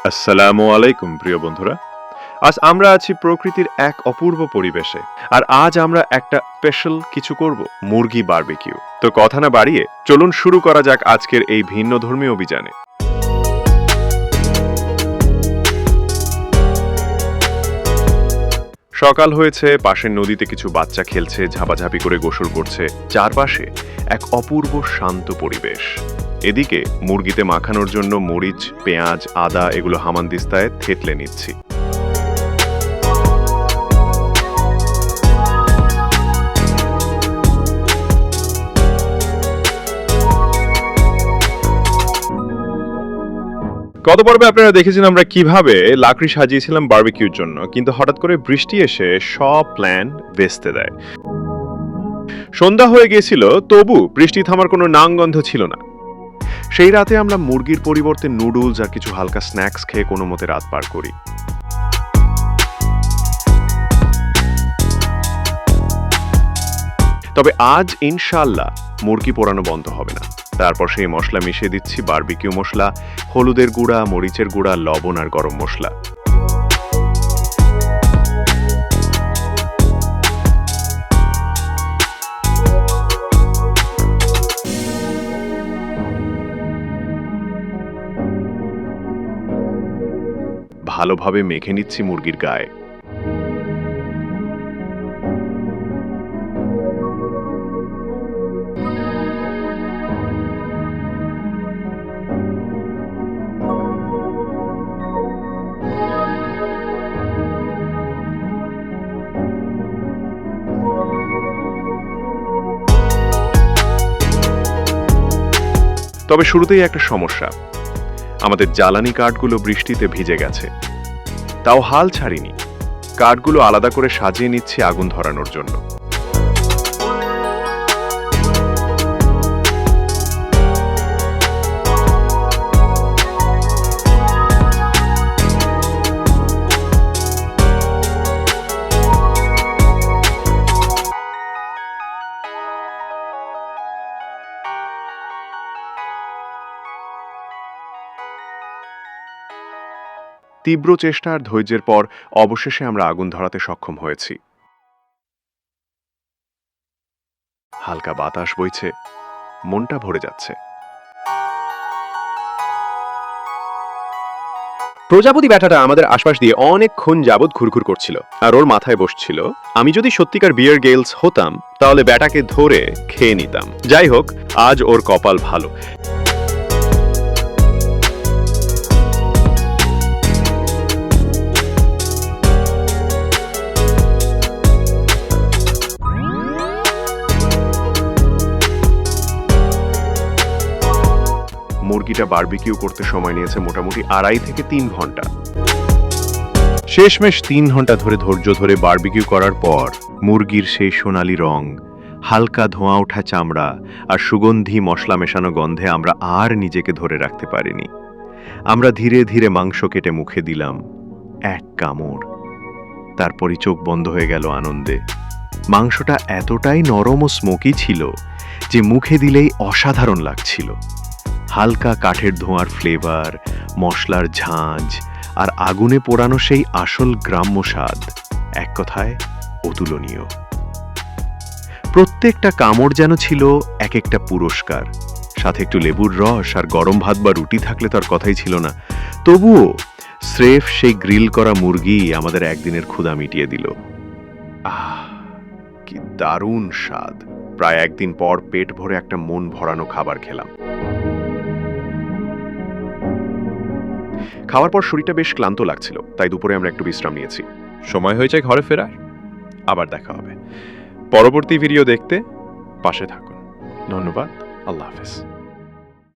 আসসালামু আলাইকুম প্রিয় বন্ধুরা। আজ আমরা আছি প্রকৃতির এক অপূর্ব পরিবেশে। আর আজ আমরা একটা স্পেশাল কিছু করব, মুরগি বারবিকিউ। তো কথা না বাড়িয়ে চলুন শুরু করা যাক আজকের এই ভিন্নধর্মী অভিযানে। সকাল হয়েছে, পাশের নদীতে কিছু বাচ্চা খেলছে, ঝাপাঝাপি করে গোসল করছে। চারপাশে এক অপূর্ব শান্ত পরিবেশ। এদিকে মুরগিতে মাখানোর জন্য মরিচ, পেঁয়াজ, আদা এগুলো হামানদিস্তায় থেতলে নিচ্ছি। গত পর্বে আপনারা দেখেছেন আমরা কিভাবে লাকড়ি সাজিয়েছিলাম বারবিকিউর জন্য, কিন্তু হঠাৎ করে বৃষ্টি এসে সব প্ল্যান ভেস্তে দেয়। সন্ধ্যা হয়ে গিয়েছিল, তবু বৃষ্টি থামার কোনো নামগন্ধ ছিল না। সেই রাতে আমরা মুরগির পরিবর্তে নুডলস আর কিছু হালকা স্ন্যাক্স খেয়ে কোনো মতে রাত পার করি। তবে আজ ইনশাআল্লাহ মুরগি পোড়ানো বন্ধ হবে না। তারপর সেই মশলা মিশিয়ে দিচ্ছি, বারবিকিউ মশলা, হলুদের গুঁড়া, মরিচের গুঁড়া, লবণ আর গরম মশলা। ভালোভাবে মেখে নিচ্ছি মুরগির গায়ে। তবে শুরুতেই একটা সমস্যা, আমাদের জ্বালানি কাঠগুলো বৃষ্টিতে ভিজে গেছে। তাও হাল ছাড়িনি, কাঠগুলো আলাদা করে সাজিয়ে নিচ্ছি আগুন ধরানোর জন্য। তীব্র চেষ্টা আর ধৈর্যের পর অবশেষে আমরা আগুন ধরাতে সক্ষম হয়েছি। হালকা বাতাস বইছে, মনটা ভরে যাচ্ছে। প্রজাপতি ব্যাটাটা আমাদের আশপাশ দিয়ে অনেকক্ষণ যাবৎ ঘুরঘুর করছিল, আর ওর মাথায় বসছিল, আমি যদি সত্যিকার বিয়ার গেলস হতাম তাহলে ব্যাটাকে ধরে খেয়ে নিতাম। যাই হোক, আজ ওর কপাল ভালো। মুরগিটা বারবিকিউ করতে সময় নিয়েছে মোটামুটি 2.5 থেকে 3 ঘন্টা। শেষমেশ 3 ঘন্টা ধরে ধৈর্য ধরে বারবিকিউ করার পর মুরগির সেই সোনালি রং, হালকা ধোঁয়া ওঠা চামড়া আর সুগন্ধি মশলা মেশানো গন্ধে আমরা আর নিজেকে ধরে রাখতে পারিনি। আমরা ধীরে ধীরে মাংস কেটে মুখে দিলাম, এক কামড়, তারপরই চোখ বন্ধ হয়ে গেল আনন্দে। মাংসটা এতটাই নরম ও স্মোকি ছিল যে মুখে দিলেই অসাধারণ লাগছিল। হালকা কাঠের ধোঁয়ার ফ্লেভার, মশলার ঝাঁঝ আর আগুনে পোড়ানো সেই আসল গ্রাম্য স্বাদ, এক কথায় অতুলনীয়। প্রত্যেকটা কামড় যেন ছিল এক একটা পুরস্কার। সাথে একটু লেবুর রস আর গরম ভাত বা রুটি থাকলে তার কথাই ছিল না। তবুও স্রেফ সেই গ্রিল করা মুরগি আমাদের একদিনের ক্ষুধা মিটিয়ে দিল। আহ, কি দারুণ স্বাদ! প্রায় একদিন পর পেট ভরে একটা মন ভরানো খাবার খেলাম। খাওয়ার পর শরীরটা বেশ ক্লান্ত লাগছিল, তাই দুপুরে আমরা একটু বিশ্রাম নিয়েছি। সময় হয়েছে ঘরে ফেরার। আবার দেখা হবে। পরবর্তী ভিডিও দেখতে পাশে থাকুন। ধন্যবাদ। আল্লাহ হাফেজ।